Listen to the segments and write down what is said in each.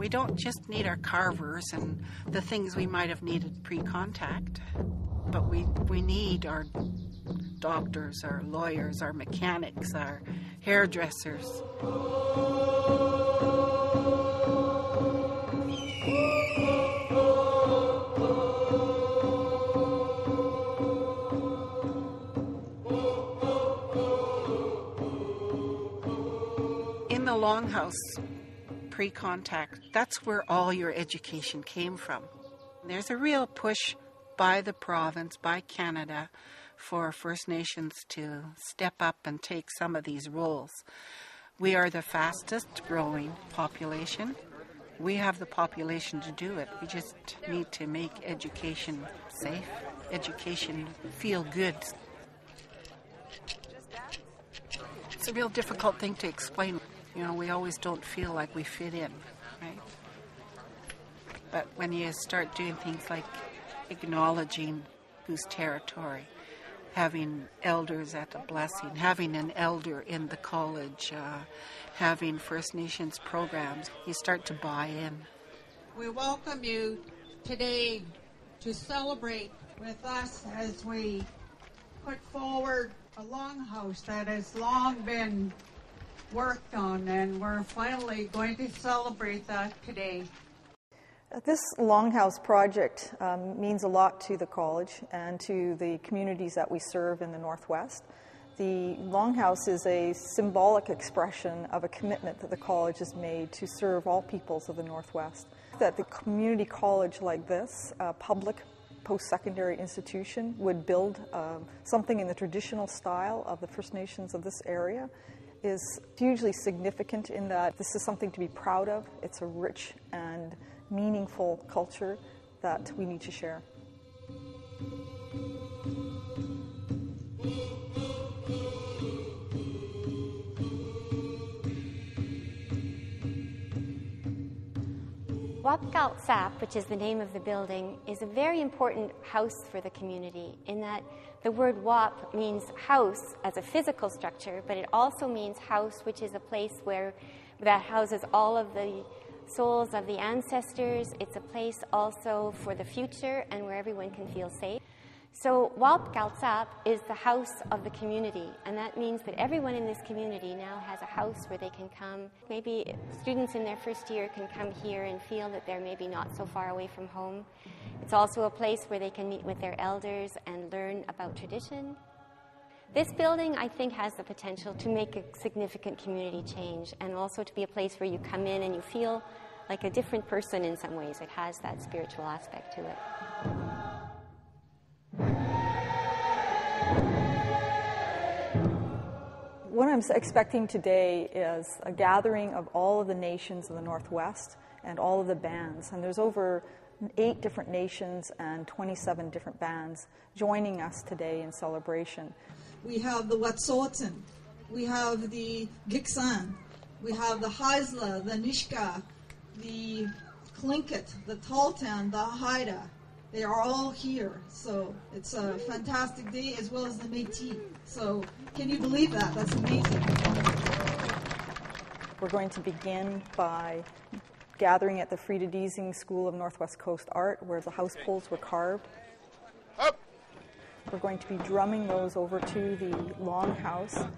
We don't just need our carvers and the things we might have needed pre-contact, but we need our doctors, our lawyers, our mechanics, our hairdressers. In the Longhouse pre-contact, that's where all your education came from. There's a real push by the province, by Canada, for First Nations to step up and take some of these roles. We are the fastest growing population. We have the population to do it. We just need to make education safe, education feel good. It's a real difficult thing to explain. You know, we always don't feel like we fit in, right? But when you start doing things like acknowledging whose territory, having elders at a blessing, having an elder in the college, having First Nations programs, you start to buy in. We welcome you today to celebrate with us as we put forward a longhouse that has long been worked on, and we're finally going to celebrate that today. This Longhouse project means a lot to the college and to the communities that we serve in the Northwest. The Longhouse is a symbolic expression of a commitment that the college has made to serve all peoples of the Northwest. That the community college like this, a public post-secondary institution, would build something in the traditional style of the First Nations of this area is hugely significant in that this is something to be proud of. It's a rich and meaningful culture that we need to share. Galts'ap, which is the name of the building, is a very important house for the community in that the word wap means house as a physical structure, but it also means house, which is a place where that houses all of the souls of the ancestors. It's a place also for the future and where everyone can feel safe. So Galts'ap is the house of the community, and that means that everyone in this community now has a house where they can come. Maybe students in their first year can come here and feel that they're maybe not so far away from home. It's also a place where they can meet with their elders and learn about tradition. This building, I think, has the potential to make a significant community change and also to be a place where you come in and you feel like a different person in some ways. It has that spiritual aspect to it. What I'm expecting today is a gathering of all of the nations of the Northwest and all of the bands. And there's over 8 different nations and 27 different bands joining us today in celebration. We have the Wet'suwet'en, we have the Gitxsan, we have the Haisla, the Nishka, the Tlingit, the Tahltan, the Haida. They are all here, so it's a fantastic day, as well as the Métis. So can you believe that? That's amazing. We're going to begin by gathering at the Frida Deasing School of Northwest Coast Art, where the house poles were carved. Up. We're going to be drumming those over to the Longhouse.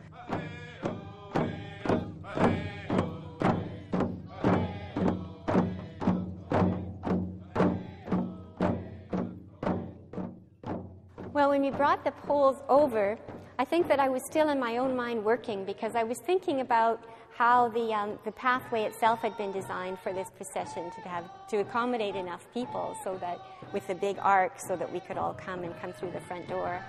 Well, when we brought the poles over, I think that I was still in my own mind working, because I was thinking about how the pathway itself had been designed for this procession to accommodate enough people, so that with the big arc, so that we could all come through the front door.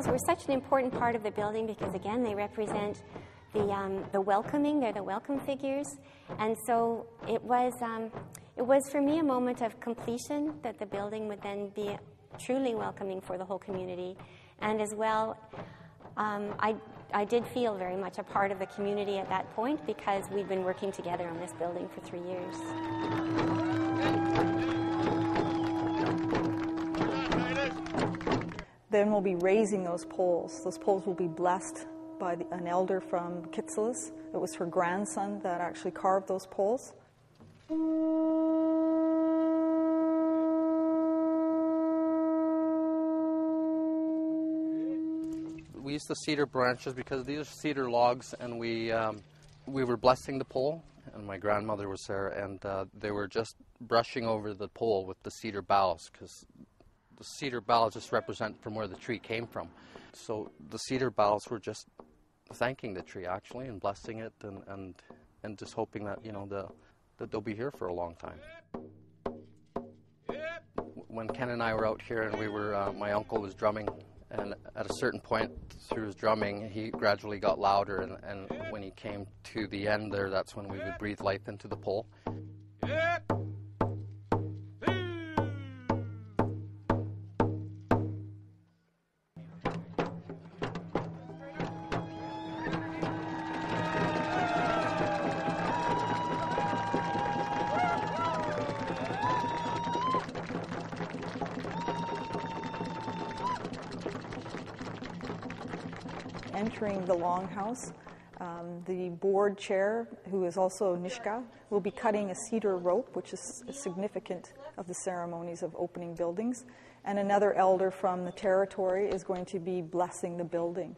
Were such an important part of the building because, again, they represent the welcoming. They're the welcome figures, and so it was It was for me a moment of completion, that the building would then be truly welcoming for the whole community. And as well, I did feel very much a part of the community at that point because we'd been working together on this building for 3 years. Then we'll be raising those poles. Those poles will be blessed by an elder from Kitselas. It was her grandson that actually carved those poles. We used the cedar branches because these are cedar logs, and we were blessing the pole, and my grandmother was there, and they were just brushing over the pole with the cedar boughs, because the cedar boughs just represent from where the tree came from. So the cedar boughs were just thanking the tree, actually, and blessing it, and just hoping that, you know, that they'll be here for a long time. When Ken and I were out here, and we were, my uncle was drumming, and at a certain point through his drumming, he gradually got louder, and when he came to the end there, that's when we would breathe life into the pole. Entering the Longhouse, the board chair, who is also Nishka, will be cutting a cedar rope, which is significant of the ceremonies of opening buildings, and another elder from the territory is going to be blessing the building.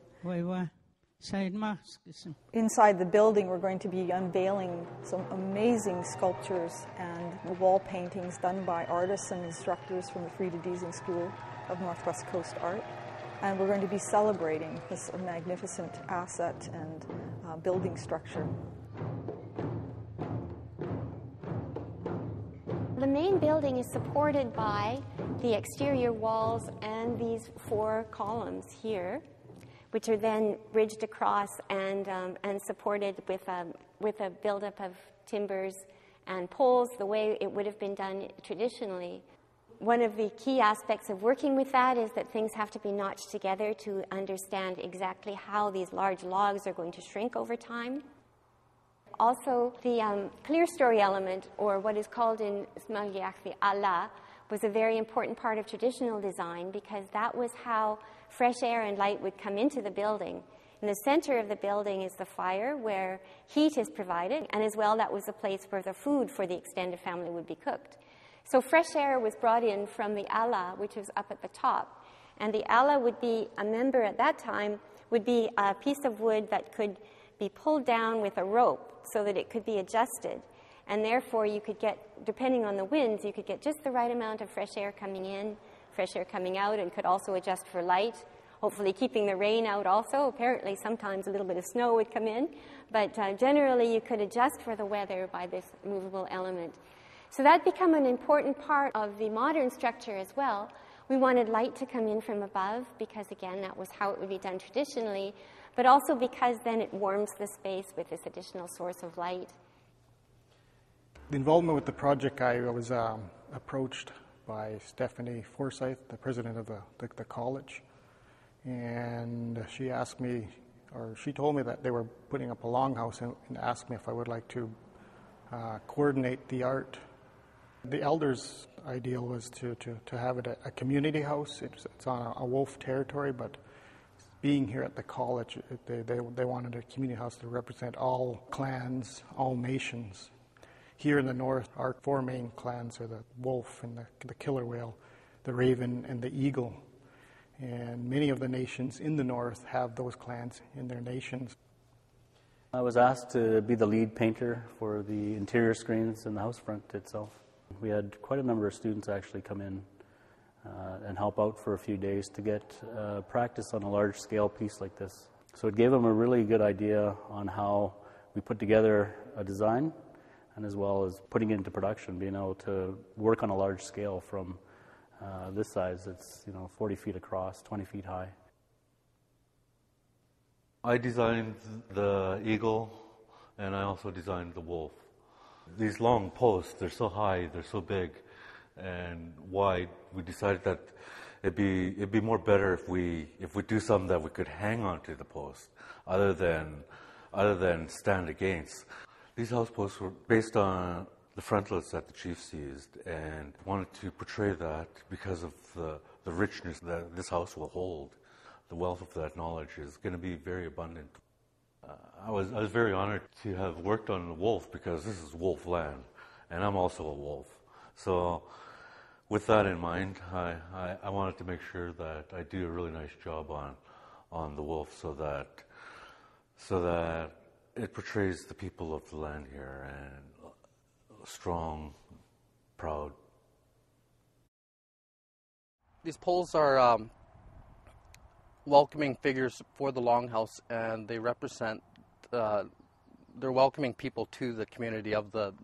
Inside the building, we're going to be unveiling some amazing sculptures and wall paintings done by artists and instructors from the Frida Diesing School of Northwest Coast Art. And we're going to be celebrating this magnificent asset and building structure. The main building is supported by the exterior walls and these 4 columns here, which are then bridged across and supported with a buildup of timbers and poles, the way it would have been done traditionally. One of the key aspects of working with that is that things have to be notched together to understand exactly how these large logs are going to shrink over time. Also, the clear story element, or what is called in Smagliach the ala, was a very important part of traditional design because that was how fresh air and light would come into the building. In the center of the building is the fire where heat is provided, and as well that was a place where the food for the extended family would be cooked. So fresh air was brought in from the ala, which was up at the top. And the ala would be, a member at that time, would be a piece of wood that could be pulled down with a rope so that it could be adjusted. And therefore you could get, depending on the winds, you could get just the right amount of fresh air coming in, fresh air coming out, and could also adjust for light, hopefully keeping the rain out also. Apparently sometimes a little bit of snow would come in, but generally you could adjust for the weather by this movable element. So that became an important part of the modern structure as well. We wanted light to come in from above because, again, that was how it would be done traditionally, but also because then it warms the space with this additional source of light. The involvement with the project, I was approached by Stephanie Forsyth, the president of the college, and she asked me, or she told me that they were putting up a longhouse and asked me if I would like to coordinate the art. The elders' ideal was to have it a community house. It's on a wolf territory, but being here at the college, they wanted a community house to represent all clans, all nations. Here in the north, our 4 main clans are the wolf and the killer whale, the raven and the eagle. And many of the nations in the north have those clans in their nations. I was asked to be the lead painter for the interior screens and the house front itself. We had quite a number of students actually come in and help out for a few days to get practice on a large-scale piece like this. So it gave them a really good idea on how we put together a design, and as well as putting it into production, being able to work on a large scale from this size. It's 40 feet across, 20 feet high. I designed the eagle, and I also designed the wolf. These long posts, they're so high, they're so big and wide, we decided that it'd be more better if we do something that we could hang onto the post other than stand against. These house posts were based on the frontlets that the chiefs used, and wanted to portray that because of the richness that this house will hold. The wealth of that knowledge is going to be very abundant. I was very honored to have worked on the wolf, because this is wolf land, and I'm also a wolf. So with that in mind, I wanted to make sure that I do a really nice job on the wolf, so that it portrays the people of the land here, and strong, proud. These poles are welcoming figures for the Longhouse, and they represent, they're welcoming people to the community of the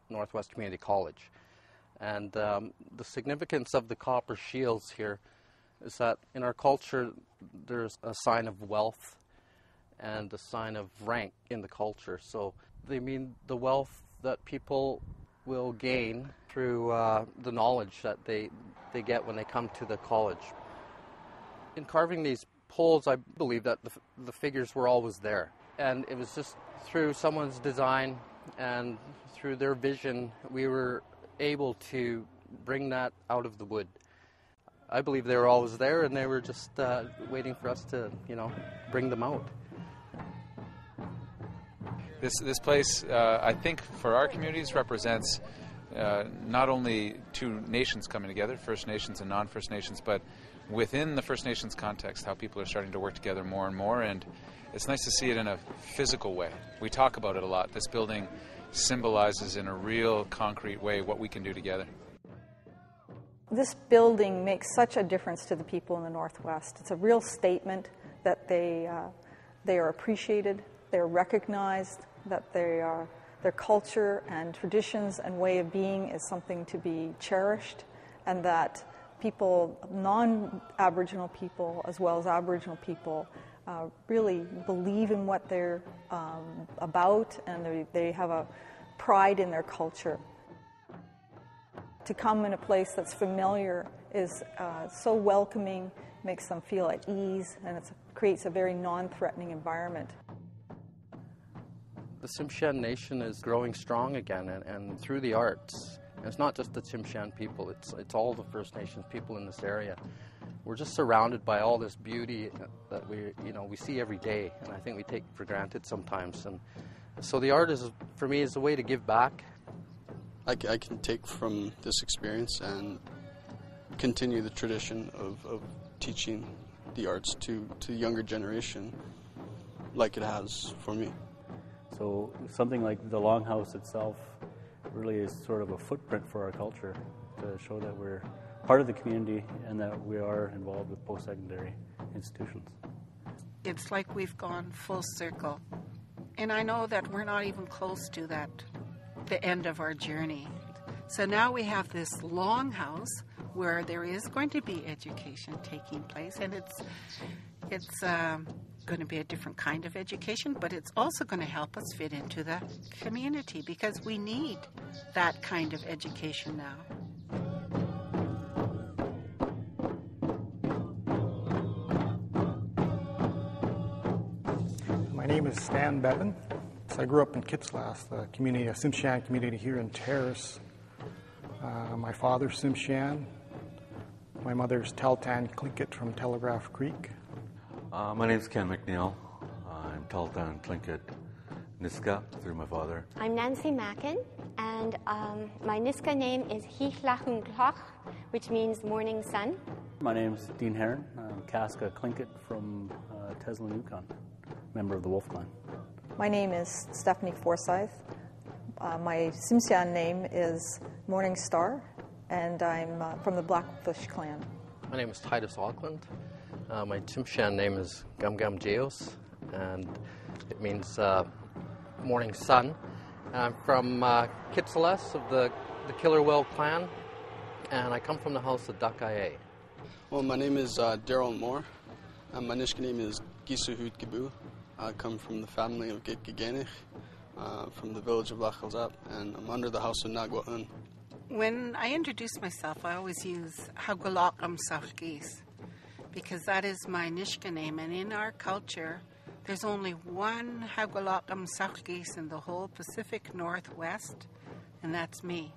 Northwest Community College. And the significance of the copper shields here is that in our culture there's a sign of wealth and a sign of rank in the culture. So they mean the wealth that people will gain through the knowledge that they get when they come to the college. In carving these poles, I believe that the figures were always there. And it was just through someone's design and through their vision, we were able to bring that out of the wood. I believe they were always there, and they were just waiting for us to, bring them out. This place, I think, for our communities represents not only two nations coming together, First Nations and non-First Nations, but within the First Nations context, how people are starting to work together more and more, and it's nice to see it in a physical way. We talk about it a lot. This building symbolizes in a real concrete way what we can do together. This building makes such a difference to the people in the Northwest. It's a real statement that they are appreciated, they're recognized, that their culture and traditions and way of being is something to be cherished, and that people, non-Aboriginal people as well as Aboriginal people, really believe in what they're about, and they have a pride in their culture. To come in a place that's familiar is so welcoming, makes them feel at ease, and it creates a very non-threatening environment. The Tsimshian Nation is growing strong again, and through the arts. And it's not just the Tsimshian people, it's all the First Nations people in this area. We're just surrounded by all this beauty that we see every day, and I think we take for granted sometimes. And so the art is, for me, is a way to give back. I can take from this experience and continue the tradition of teaching the arts to the younger generation like it has for me. So something like the Longhouse itself really is sort of a footprint for our culture to show that we're part of the community and that we are involved with post-secondary institutions. It's like we've gone full circle. And I know that we're not even close to the end of our journey. So now we have this Longhouse where there is going to be education taking place, and it's going to be a different kind of education, but it's also going to help us fit into the community, because we need that kind of education now. My name is Stan Bevan. So I grew up in Kitsillas, the community, a Tsimshian community here in Terrace. My father's Tsimshian. My mother's Tahltan Tlingit from Telegraph Creek. My name's Ken McNeil. I'm Tahltan Tlingit Niska through my father. I'm Nancy Mackin, and my Niska name is Hichlachungloch, which means morning sun. My name's Dean Heron. I'm Casca Tlingit from Teslin, Yukon, member of the Wolf Clan. My name is Stephanie Forsyth. My Tsimshian name is Morning Star, and I'm from the Blackfish clan. My name is Titus Auckland. My Tsimshian name is Gum Gum Geos, and it means morning sun. I'm from Kitsillas of the Killer Whale clan, and I come from the house of Dakaye. Well, my name is Daryl Moore. My Nishka name is Gisuhut Gibu. I come from the family of Git Giganich. from the village of Galts'ap, and I'm under the house of Nagwaun. When I introduce myself, I always use Hagwalakam Southgeese, because that is my Nishka name, and in our culture, there's only one Hagwalakam Southgeese in the whole Pacific Northwest, and that's me.